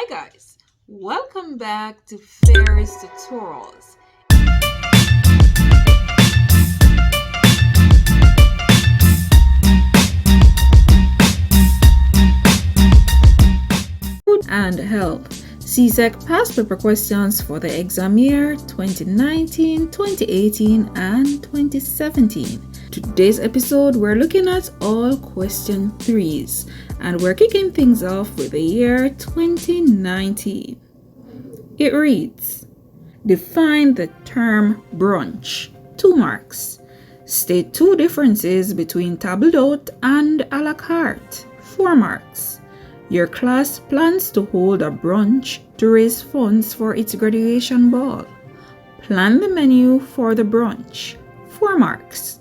Hi guys, welcome back to Fairies Tutorials. Food and health. CSEC past paper questions for the exam year 2019, 2018 and 2017. Today's episode we're looking at all question 3s and we're kicking things off with the year 2019. It reads, define the term brunch. 2 marks. State 2 differences between table d'hote and a la carte. 4 marks. Your class plans to hold a brunch to raise funds for its graduation ball. Plan the menu for the brunch. 4 marks.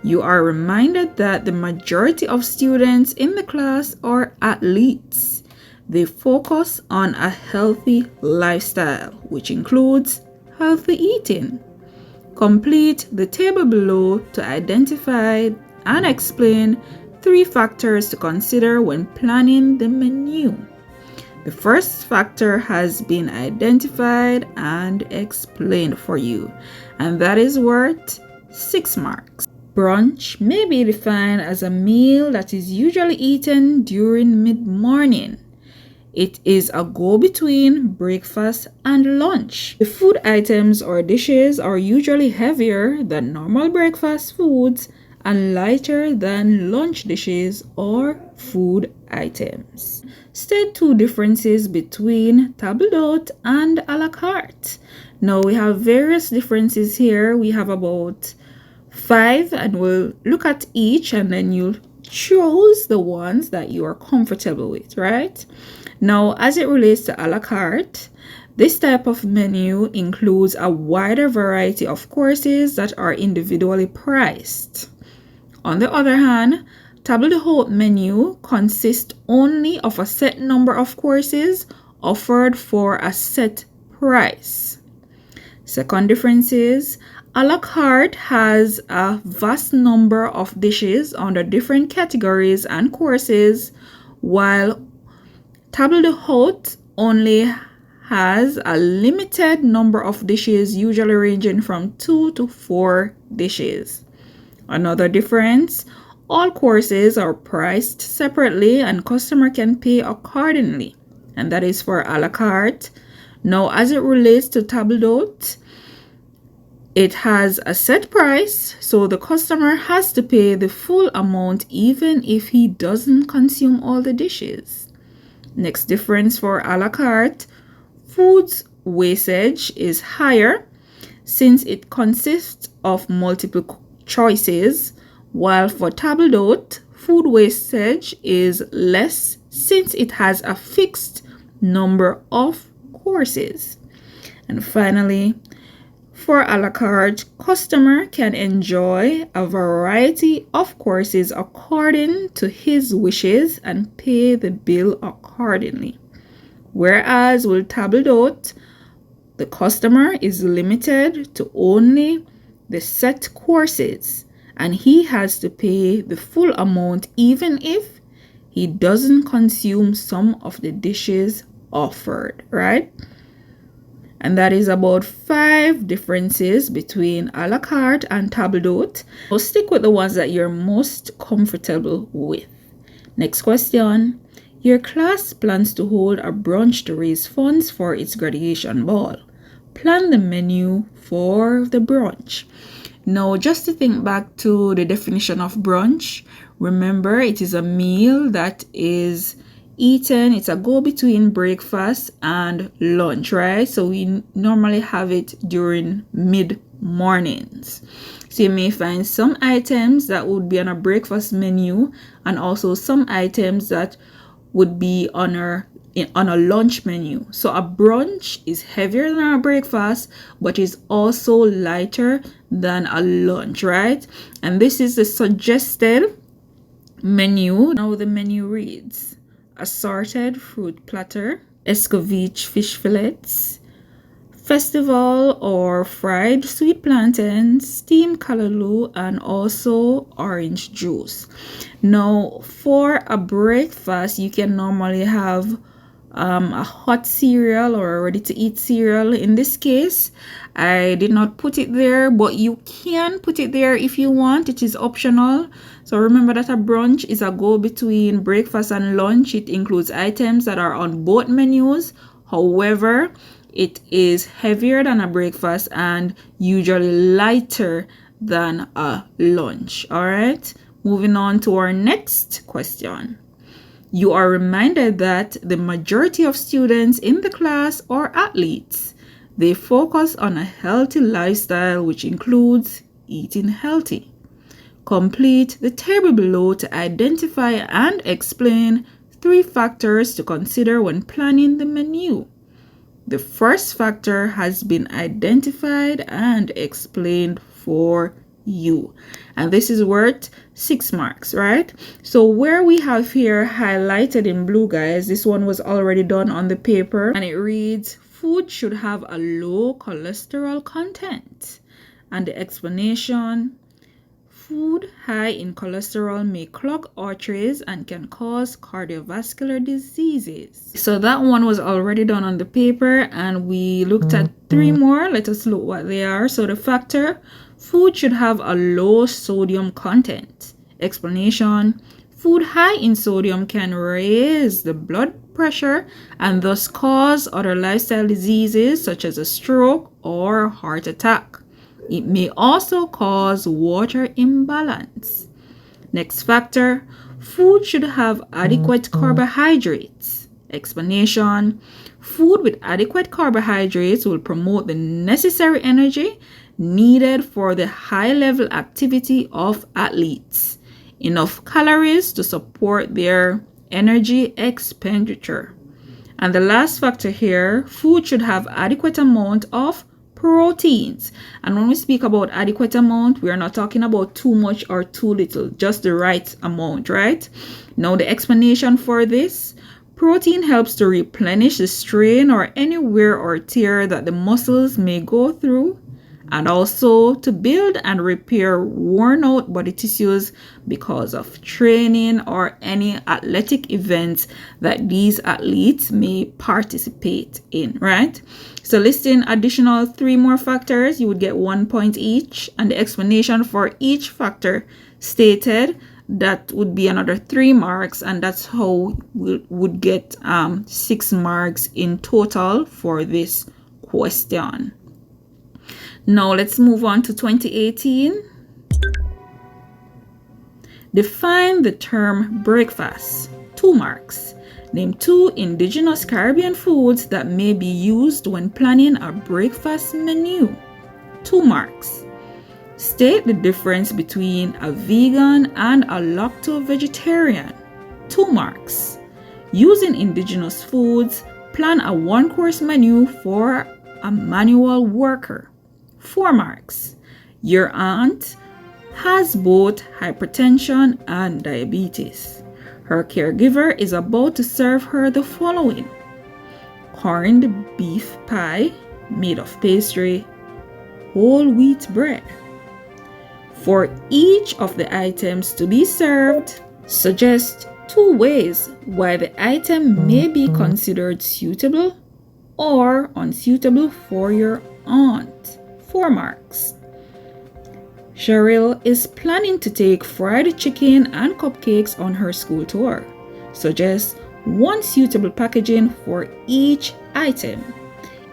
You are reminded that the majority of students in the class are athletes. They focus on a healthy lifestyle, which includes healthy eating. Complete the table below to identify and explain 3 factors to consider when planning the menu. The first factor has been identified and explained for you, and that is worth 6 marks. Brunch may be defined as a meal that is usually eaten during mid-morning. It is a go-between breakfast and lunch. The food items or dishes are usually heavier than normal breakfast foods and lighter than lunch dishes or food items. State 2 differences between table d'hote and a la carte. Now we have various differences here. We have about 5 and we'll look at each and then you'll choose the ones that you are comfortable with, right? Now, as it relates to a la carte, this type of menu includes a wider variety of courses that are individually priced. On the other hand, table d'hote menu consists only of a set number of courses offered for a set price. Second difference is, a la carte has a vast number of dishes under different categories and courses, while table d'hote only has a limited number of dishes, usually ranging from 2 to 4 dishes. Another difference, all courses are priced separately and customer can pay accordingly, and that is for a la carte. Now, as it relates to table d'hote, it has a set price, so the customer has to pay the full amount even if he doesn't consume all the dishes. Next difference for a la carte, food's wastage is higher since it consists of multiple choices, while for table d'hote, food wastage is less since it has a fixed number of courses. And finally, for a la carte, customer can enjoy a variety of courses according to his wishes and pay the bill accordingly. Whereas with table d'hote, the customer is limited to only the set courses and he has to pay the full amount even if he doesn't consume some of the dishes offered, right? And that is about 5 differences between a la carte and table d'hote. So stick with the ones that you're most comfortable with. Next question. Your class plans to hold a brunch to raise funds for its graduation ball. Plan the menu for the brunch. Now, just to think back to the definition of brunch, remember it is a meal that is eaten, it's a go-between breakfast and lunch, right? So we normally have it during mid-mornings. So you may find some items that would be on a breakfast menu and also some items that would be on a lunch menu. So a brunch is heavier than a breakfast, but is also lighter than a lunch, right? And this is the suggested menu. Now the menu reads: assorted fruit platter, escovitch fish fillets, festival or fried sweet plantains, steamed callaloo, and also orange juice. Now, for a breakfast, you can normally have a hot cereal or a ready to eat cereal. In this case, I did not put it there, but you can put it there if you want. It is optional. So remember that a brunch is a go between breakfast and lunch. It includes items that are on both menus. However, it is heavier than a breakfast and usually lighter than a lunch. All right, moving on to our next question. You are reminded that the majority of students in the class are athletes. They focus on a healthy lifestyle, which includes eating healthy. Complete the table below to identify and explain 3 factors to consider when planning the menu. The first factor has been identified and explained for you, and this is worth 6 marks, right? So where we have here highlighted in blue, guys, this one was already done on the paper, and it reads, food should have a low cholesterol content. And the explanation: food high in cholesterol may clog arteries and can cause cardiovascular diseases. So that one was already done on the paper, and we looked at 3 more. Let us look what they are. So the factor: food should have a low sodium content. Explanation: food high in sodium can raise the blood pressure and thus cause other lifestyle diseases such as a stroke or heart attack. It may also cause water imbalance. Next factor: food should have adequate carbohydrates. Explanation: food with adequate carbohydrates will promote the necessary energy needed for the high-level activity of athletes. Enough calories to support their energy expenditure. And the last factor here: food should have adequate amount of proteins. And when we speak about adequate amount, we are not talking about too much or too little, just the right amount, right? Now the explanation for this: protein helps to replenish the strain or any wear or tear that the muscles may go through, and also to build and repair worn out body tissues because of training or any athletic events that these athletes may participate in, right? So listing additional 3 more factors, you would get 1 point each, and the explanation for each factor stated, that would be another 3 marks, and that's how we would get 6 marks in total for this question. Now let's move on to 2018. Define the term breakfast. 2 marks. Name 2 indigenous Caribbean foods that may be used when planning a breakfast menu. 2 marks. State the difference between a vegan and a lacto-vegetarian. 2 marks. Using indigenous foods, plan a 1-course menu for a manual worker. 4 marks. Your aunt has both hypertension and diabetes. Her caregiver is about to serve her the following: corned beef pie made of pastry, whole wheat bread. For each of the items to be served, suggest 2 ways why the item may be considered suitable or unsuitable for your aunt. 4 marks. Cheryl is planning to take fried chicken and cupcakes on her school tour. Suggest 1 suitable packaging for each item.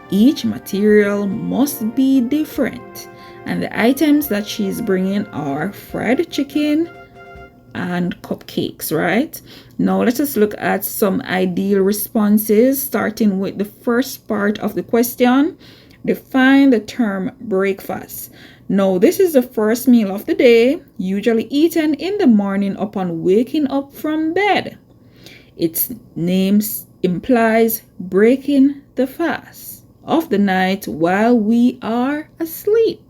Each material must be different, and the items that she's bringing are fried chicken and cupcakes, right? Now let us look at some ideal responses, starting with the first part of the question. Define the term breakfast. Now, this is the first meal of the day, usually eaten in the morning upon waking up from bed. Its name implies breaking the fast of the night while we are asleep.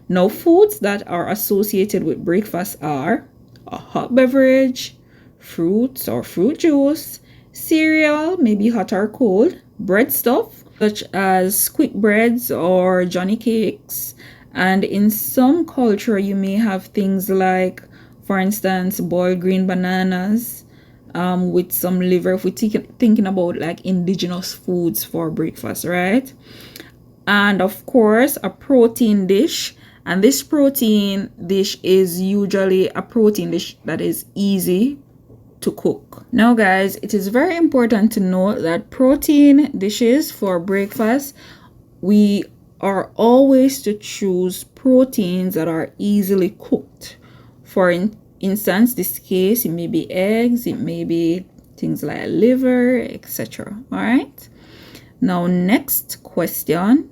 Now, foods that are associated with breakfast are a hot beverage, fruits or fruit juice, cereal, maybe hot or cold, bread stuff, such as quick breads or Johnny cakes. And in some culture, you may have things like, for instance, boiled green bananas, with some liver, if we're thinking about like indigenous foods for breakfast, right? And of course, a protein dish. And this protein dish is usually a protein dish that is easy to cook. Now guys, it is very important to note that protein dishes for breakfast, we are always to choose proteins that are easily cooked. For instance, this case, it may be eggs, it may be things like liver, etc. All right. Now, next question.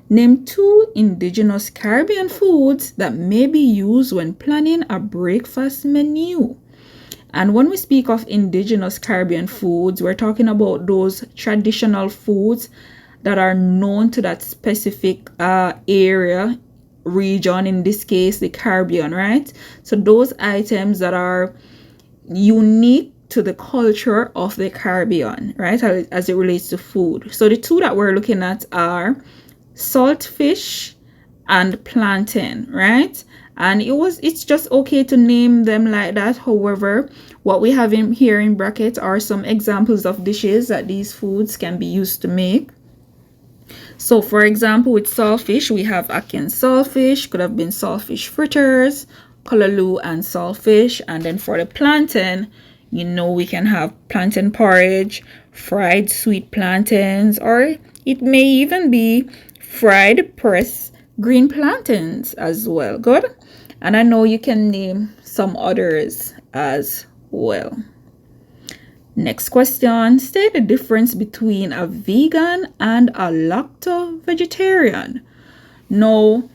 Name 2 indigenous Caribbean foods that may be used when planning a breakfast menu. And when we speak of indigenous Caribbean foods, we're talking about those traditional foods that are known to that specific area, region, in this case, the Caribbean, right? So those items that are unique to the culture of the Caribbean, right, as it relates to food. So the 2 that we're looking at are saltfish and plantain, right? And it's just okay to name them like that. However, what we have in here in brackets are some examples of dishes that these foods can be used to make. So for example, with saltfish, we have ackee saltfish, could have been saltfish fritters, callaloo and saltfish. And then for the plantain, we can have plantain porridge, fried sweet plantains, or it may even be fried pressed green plantains as well. Good. And I know you can name some others as well. Next question. State the difference between a vegan and a lacto-vegetarian. Now,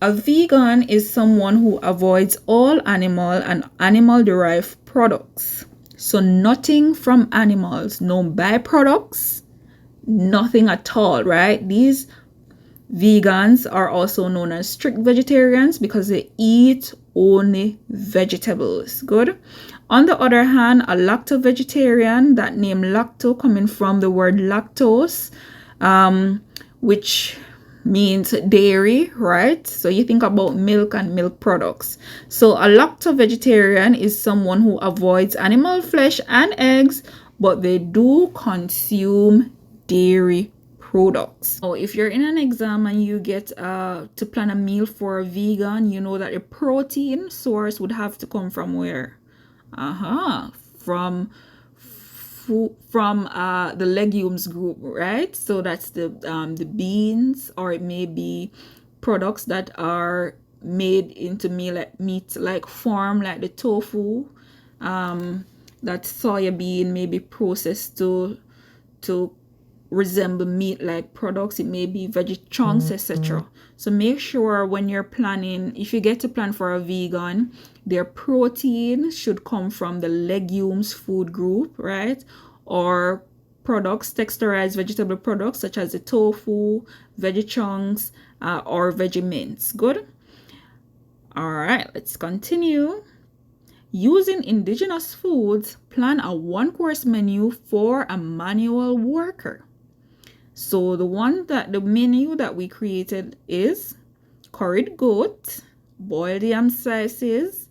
a vegan is someone who avoids all animal and animal-derived products. So nothing from animals, no byproducts, nothing at all, right? These vegans are also known as strict vegetarians because they eat only vegetables. Good. On the other hand, a lacto-vegetarian, that name lacto coming from the word lactose, which means dairy, right? So you think about milk and milk products. So a lacto-vegetarian is someone who avoids animal flesh and eggs, but they do consume dairy products. So if you're in an exam and you get to plan a meal for a vegan, you know that the protein source would have to come from where? From the legumes group, right? So that's the beans, or it may be products that are made into meat like form, like the tofu, that soya bean may be processed to resemble meat like products. It may be veggie chunks, etc. So make sure when you're planning, if you get to plan for a vegan, their protein should come from the legumes food group, right? Or products, texturized vegetable products such as the tofu, veggie chunks, or veggie mints. Good. All right, let's continue. Using indigenous foods, plan a 1-course menu for a manual worker. So the menu that we created is curried goat, boiled yam slices,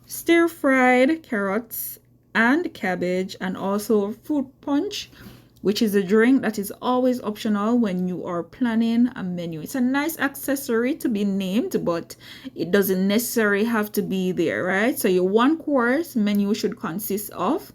stir-fried carrots and cabbage, and also fruit punch, which is a drink that is always optional when you are planning a menu. It's a nice accessory to be named, but it doesn't necessarily have to be there, right? So your 1-course menu should consist of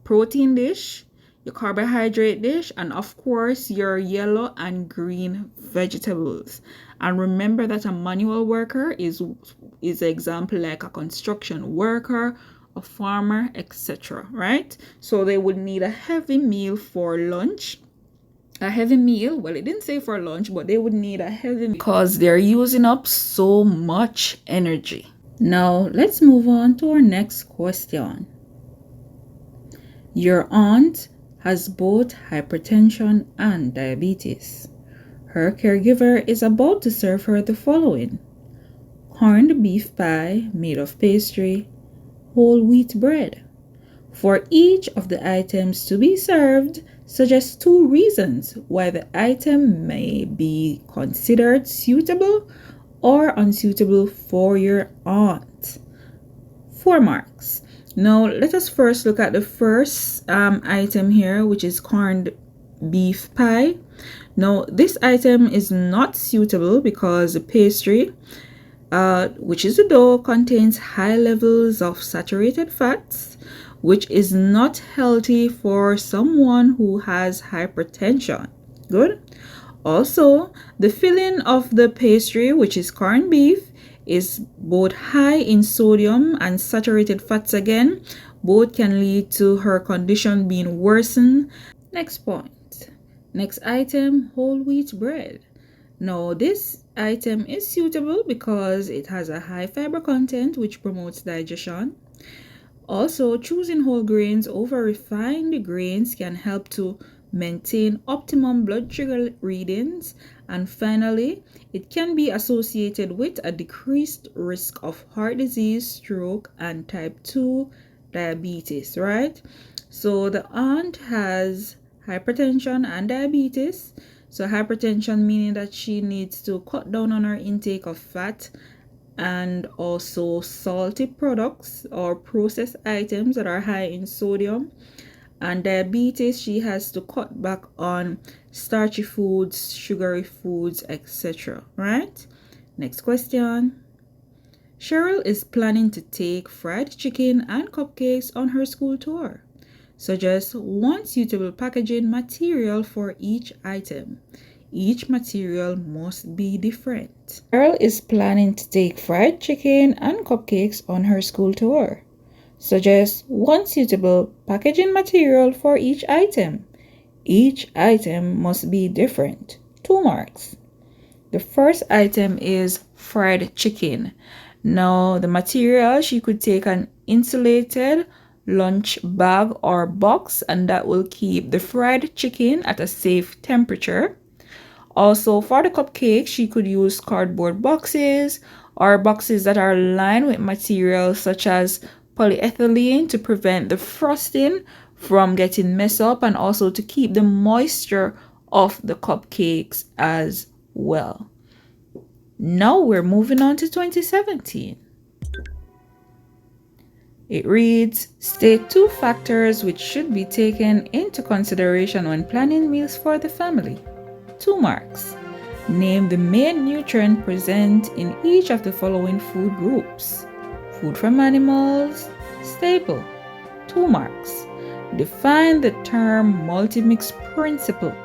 protein dish, your carbohydrate dish, and of course your yellow and green vegetables. And remember that a manual worker is an example like a construction worker, a farmer, etc., right? So they would need a heavy meal for lunch. A heavy meal, well, it didn't say for lunch, but they would need a heavy meal because they're using up so much energy. Now let's move on to our next question. Your aunt has both hypertension and diabetes. Her caregiver is about to serve her the following: corned beef pie made of pastry, whole wheat bread. For each of the items to be served, suggest 2 reasons why the item may be considered suitable or unsuitable for your aunt. 4 marks. Now, let us first look at the first item here, which is corned beef pie. Now, this item is not suitable because the pastry, which is the dough, contains high levels of saturated fats, which is not healthy for someone who has hypertension. Good. Also, the filling of the pastry, which is corned beef, is both high in sodium and saturated fats again. Both can lead to her condition being worsened. Next point. Next item, whole wheat bread. Now, this item is suitable because it has a high fiber content which promotes digestion. Also, choosing whole grains over refined grains can help to maintain optimum blood sugar readings. And finally, it can be associated with a decreased risk of heart disease, stroke, and type 2 diabetes, right? So the aunt has hypertension and diabetes. So hypertension meaning that she needs to cut down on her intake of fat and also salty products or processed items that are high in sodium. And diabetes, she has to cut back on starchy foods, sugary foods, etc. Right? Next question. Cheryl is planning to take fried chicken and cupcakes on her school tour. Suggest one suitable packaging material for each item. Each material must be different. Cheryl is planning to take fried chicken and cupcakes on her school tour. Suggest one suitable packaging material for each item. Each item must be different. 2 marks. The first item is fried chicken. Now, the material, she could take an insulated lunch bag or box, and that will keep the fried chicken at a safe temperature. Also, for the cupcake, she could use cardboard boxes or boxes that are lined with materials such as polyethylene to prevent the frosting from getting messed up and also to keep the moisture off the cupcakes as well. Now we're moving on to 2017. It reads, state 2 factors which should be taken into consideration when planning meals for the family. 2 marks. Name the main nutrient present in each of the following food groups. Food from animals, staple. 2 marks. Define the term multimix principle.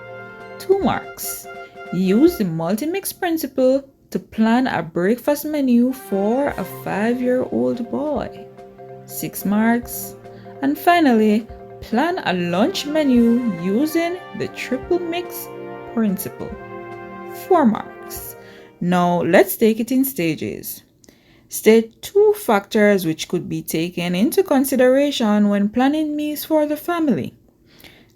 2 marks. Use the multimix principle to plan a breakfast menu for a 5-year-old boy. 6 marks. And finally, plan a lunch menu using the triple mix principle. 4 marks. Now let's take it in stages. State 2 factors which could be taken into consideration when planning meals for the family.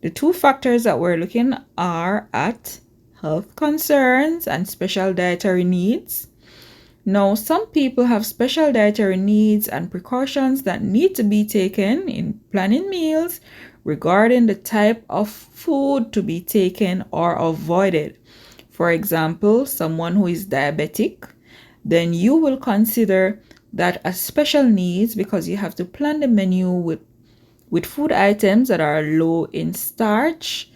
The 2 factors that we're looking are at health concerns and special dietary needs. Now, some people have special dietary needs and precautions that need to be taken in planning meals regarding the type of food to be taken or avoided. For example, someone who is diabetic, then you will consider that as special needs because you have to plan the menu with food items that are low in starch,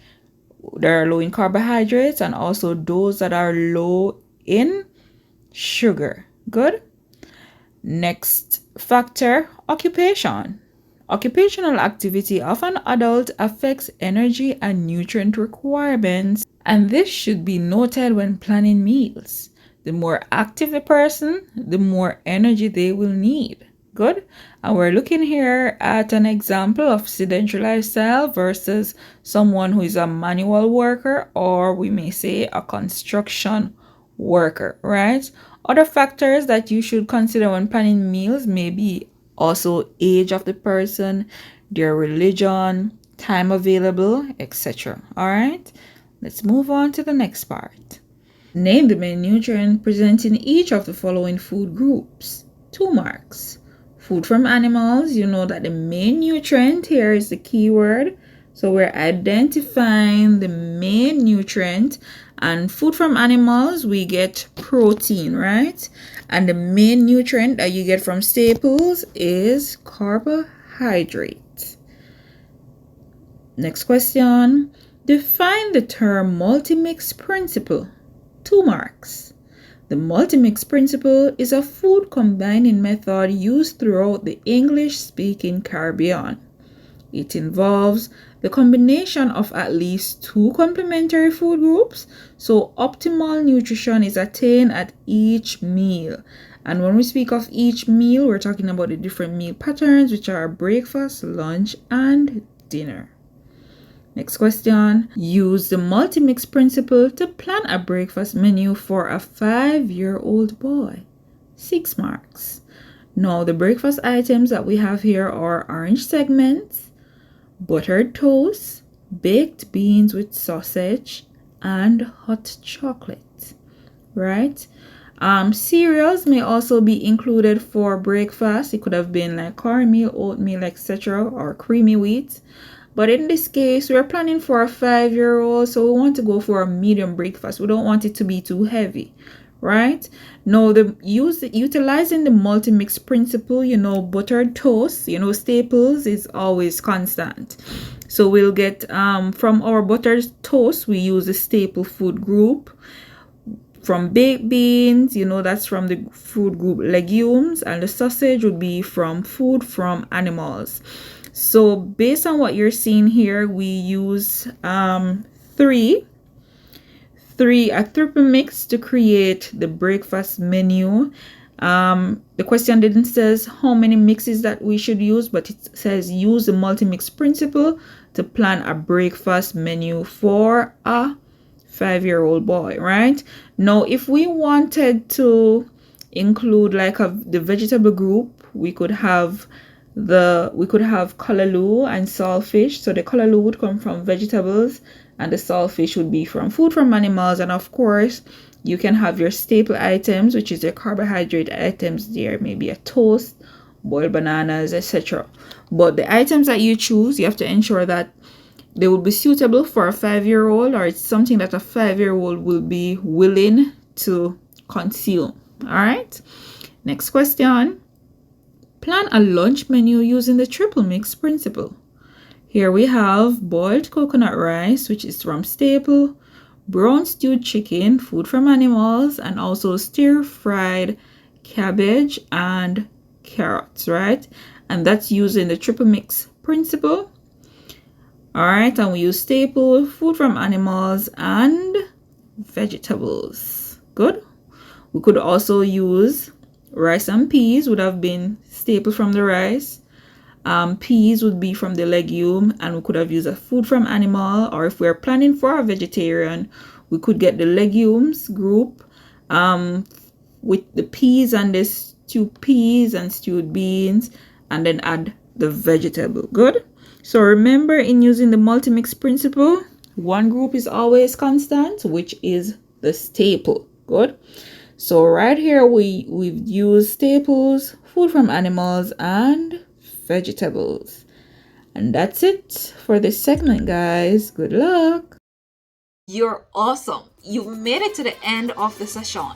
that are low in carbohydrates, and also those that are low in sugar. Good. Next factor, occupation. Occupational activity of an adult affects energy and nutrient requirements, and this should be noted when planning meals. The more active a person, the more energy they will need. Good. And we're looking here at an example of sedentary lifestyle versus someone who is a manual worker, or we may say a construction worker, right? Other factors that you should consider when planning meals may be also age of the person, their religion, time available, etc. All right, let's move on to the next part. Name the main nutrient present in each of the following food groups. 2 marks. Food from animals, you know that the main nutrient here is the keyword. So we're identifying the main nutrient, and food from animals, we get protein, right? And the main nutrient that you get from staples is carbohydrate. carbohydrate. Next question. Define the term multi-mix principle. 2 marks. The multi-mix principle is a food combining method used throughout the English-speaking Caribbean. It involves the combination of at least 2 complementary food groups, so optimal nutrition is attained at each meal. And when we speak of each meal, we're talking about the different meal patterns, which are breakfast, lunch, and dinner. Next question. Use the multi-mix principle to plan a breakfast menu for a 5-year-old boy. 6 marks. Now, the breakfast items that we have here are orange segments, buttered toast, baked beans with sausage, and hot chocolate, right? Cereals may also be included for breakfast. It could have been like cornmeal, oatmeal, etc., or creamy wheat. But in this case, we're planning for a 5-year-old, so we want to go for a medium breakfast. We don't want it to be too heavy, right? Now, utilizing the multi-mix principle, buttered toast, staples is always constant. So we'll get from our buttered toast, we use the staple food group. From baked beans, that's from the food group legumes, and the sausage would be from food from animals. So based on what you're seeing here, we use a triple mix to create the breakfast menu. The question didn't says how many mixes that we should use, but it says use the multi-mix principle to plan a breakfast menu for a 5-year-old boy, right? Now, if we wanted to include like the vegetable group, we could have kalaloo and saltfish. So the kalaloo would come from vegetables and the saltfish would be from food from animals. And of course, you can have your staple items, which is your carbohydrate items there, maybe a toast, boiled bananas, etc. But the items that you choose, you have to ensure that they will be suitable for a 5-year-old, or it's something that a 5-year-old will be willing to consume. All right. Next question. Plan a lunch menu using the triple mix principle. Here we have boiled coconut rice, which is from staple, brown stewed chicken, food from animals, and also stir-fried cabbage and carrots, right? And that's using the triple mix principle. All right, and we use staple, food from animals, and vegetables. Good. We could also use rice and peas, would have been staple from the rice. Peas would be from the legume, and we could have used a food from animal, or if we're planning for a vegetarian, we could get the legumes group with the peas and the stewed peas and stewed beans, and then add the vegetable. Good. So remember, in using the multi-mix principle, one group is always constant, which is the staple. Good. So right here, we've used staples, food from animals, and vegetables. And that's it for this segment, guys. Good luck. You're awesome. You've made it to the end of the session.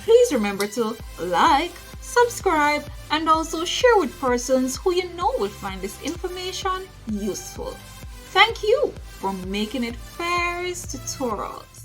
Please remember to like, subscribe, and also share with persons who you know will find this information useful. Thank you for making it Fairy's Tutorials.